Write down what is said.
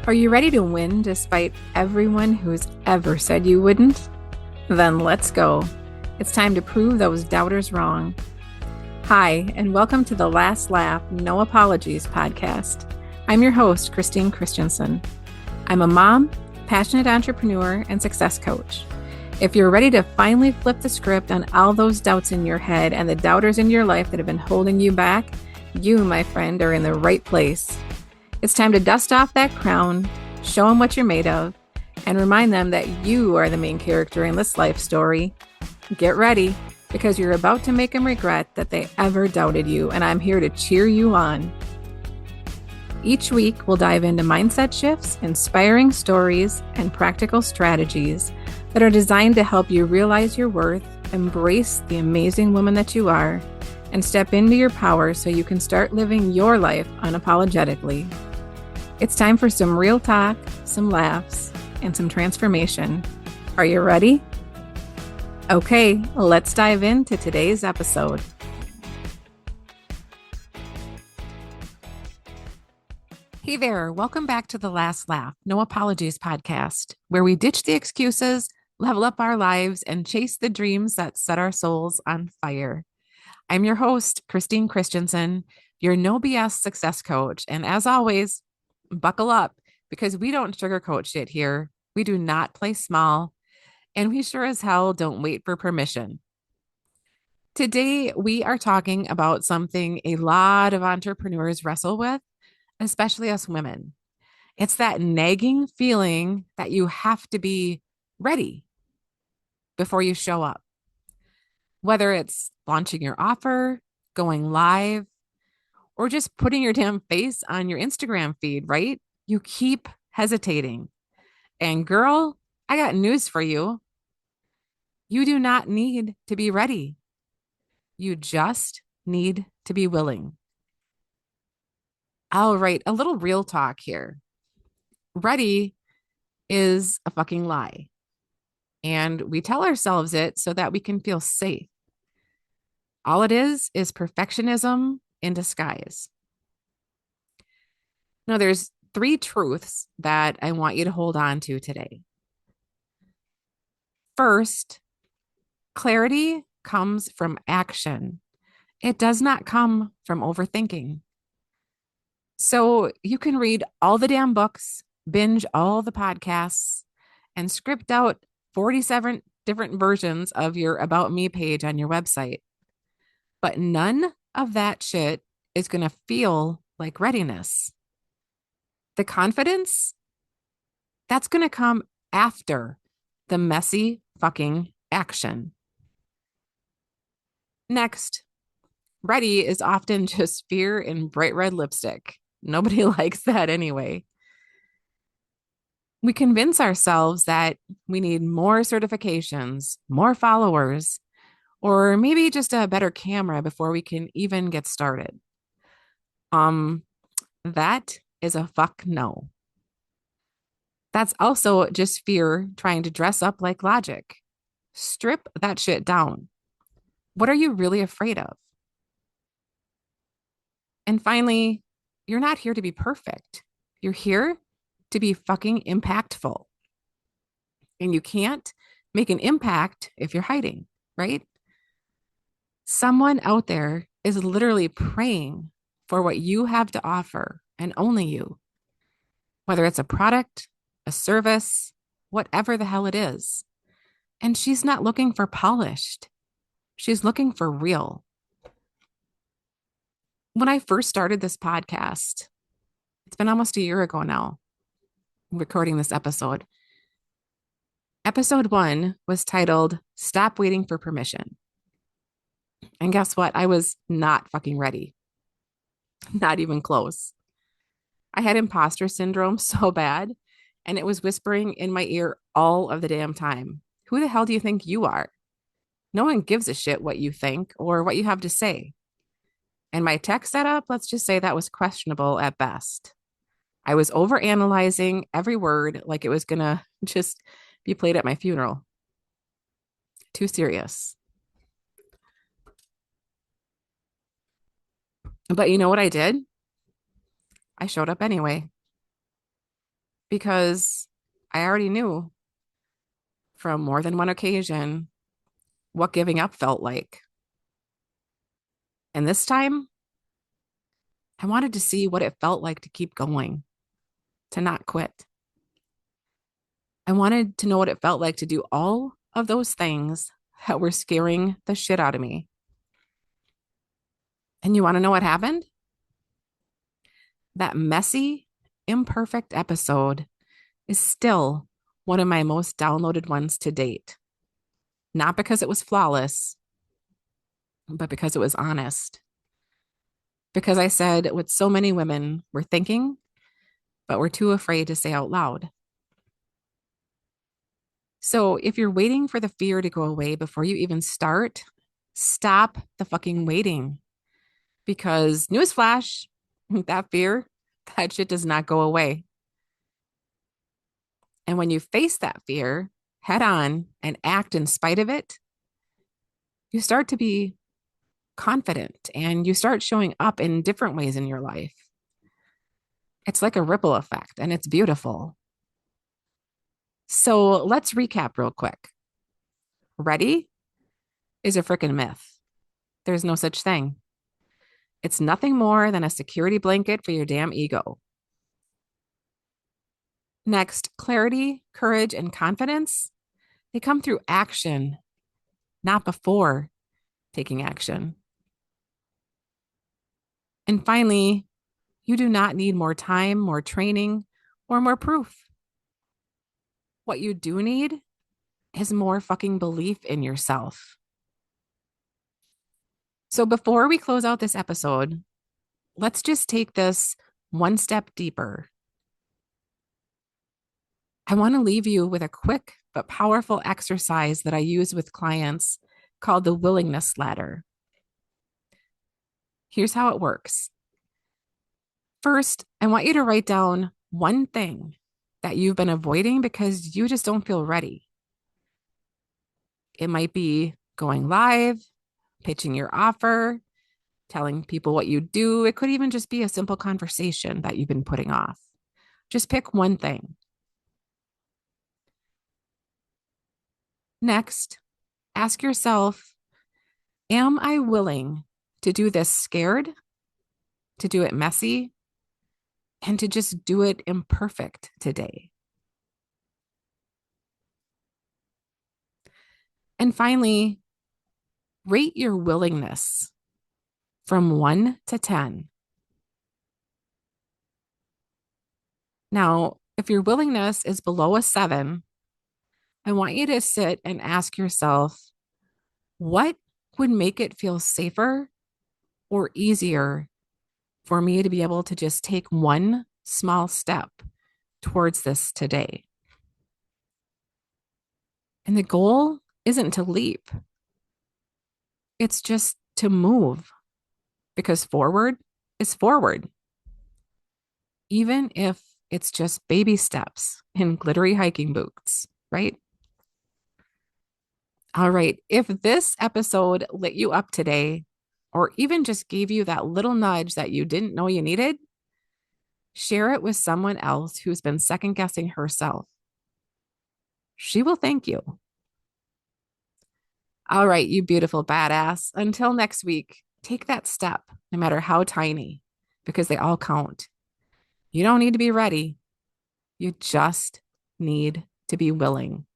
Are you ready to win despite everyone who's ever said you wouldn't? Then let's go. It's time to prove those doubters wrong. Hi, and welcome to the Last Laugh, No Apologies podcast. I'm your host, Christine Christensen. I'm a mom, passionate entrepreneur, and success coach. If you're ready to finally flip the script on all those doubts in your head and the doubters in your life that have been holding you back, you, my friend, are in the right place. It's time to dust off that crown, show them what you're made of, and remind them that you are the main character in this life story. Get ready, because you're about to make them regret that they ever doubted you, and I'm here to cheer you on. Each week, we'll dive into mindset shifts, inspiring stories, and practical strategies that are designed to help you realize your worth, embrace the amazing woman that you are, and step into your power so you can start living your life unapologetically. It's time for some real talk, some laughs, and some transformation. Are you ready? Okay, let's dive into today's episode. Hey there, welcome back to the Last Laugh, No Apologies podcast, where we ditch the excuses, level up our lives, and chase the dreams that set our souls on fire. I'm your host, Christine Christensen, your no BS success coach. And as always, buckle up because we don't sugarcoat shit here. We do not play small, and we sure as hell don't wait for permission. Today, we are talking about something a lot of entrepreneurs wrestle with, especially us women. It's that nagging feeling that you have to be ready before you show up. Whether it's launching your offer, going live, or just putting your damn face on your Instagram feed, right? You keep hesitating. And girl, I got news for you. You do not need to be ready. You just need to be willing. All right, a little real talk here. Ready is a fucking lie. And we tell ourselves it so that we can feel safe. All it is perfectionism in disguise. Now, there's three truths that I want you to hold on to today. First, clarity comes from action. It does not come from overthinking. So you can read all the damn books, binge all the podcasts, and script out 47 different versions of your About Me page on your website. But none of that shit is going to feel like readiness. The confidence, that's going to come after the messy fucking action. Next, ready is often just fear in bright red lipstick. Nobody likes that anyway. We convince ourselves that we need more certifications, more followers, or maybe just a better camera before we can even get started. That is a fuck no. That's also just fear trying to dress up like logic. Strip that shit down. What are you really afraid of? And finally, you're not here to be perfect. You're here to be fucking impactful. And you can't make an impact if you're hiding, right? Someone out there is literally praying for what you have to offer and only you, whether it's a product, a service, whatever the hell it is. And she's not looking for polished. She's looking for real. When I first started this podcast, it's been almost a year ago now, recording this episode. Episode 1 was titled Stop Waiting for Permission. And guess what? I was not fucking ready. Not even close. I had imposter syndrome so bad, and it was whispering in my ear all of the damn time. Who the hell do you think you are? No one gives a shit what you think or what you have to say. And my tech setup, let's just say that was questionable at best. I was overanalyzing every word like it was going to just be played at my funeral. Too serious. But you know what I did? I showed up anyway. because I already knew from more than one occasion what giving up felt like. And this time, I wanted to see what it felt like to keep going, to not quit. I wanted to know what it felt like to do all of those things that were scaring the shit out of me. And you want to know what happened? That messy, imperfect episode is still one of my most downloaded ones to date. Not because it was flawless, but because it was honest. Because I said what so many women were thinking, but were too afraid to say out loud. So if you're waiting for the fear to go away before you even start, stop the fucking waiting. Because newsflash, that fear, that shit does not go away. And when you face that fear head on and act in spite of it, you start to be confident and you start showing up in different ways in your life. It's like a ripple effect and it's beautiful. So let's recap real quick. Ready is a freaking myth. There's no such thing. It's nothing more than a security blanket for your damn ego. Next, clarity, courage, and confidence, they come through action, not before taking action. And finally, you do not need more time, more training, or more proof. What you do need is more fucking belief in yourself. So before we close out this episode, let's just take this one step deeper. I want to leave you with a quick but powerful exercise that I use with clients called the willingness ladder. Here's how it works. First, I want you to write down one thing that you've been avoiding because you just don't feel ready. It might be going live, pitching your offer, telling people what you do. It could even just be a simple conversation that you've been putting off. Just pick one thing. Next, ask yourself, am I willing to do this scared, to do it messy, and to just do it imperfect today? And finally, rate your willingness from 1 to 10. Now, if your willingness is below a 7, I want you to sit and ask yourself, what would make it feel safer or easier for me to be able to just take one small step towards this today? And the goal isn't to leap, it's just to move, because forward is forward, even if it's just baby steps in glittery hiking boots, right? All right. If this episode lit you up today, or even just gave you that little nudge that you didn't know you needed, share it with someone else who's been second guessing herself. She will thank you. All right, you beautiful badass. Until next week, take that step, no matter how tiny, because they all count. You don't need to be ready. You just need to be willing.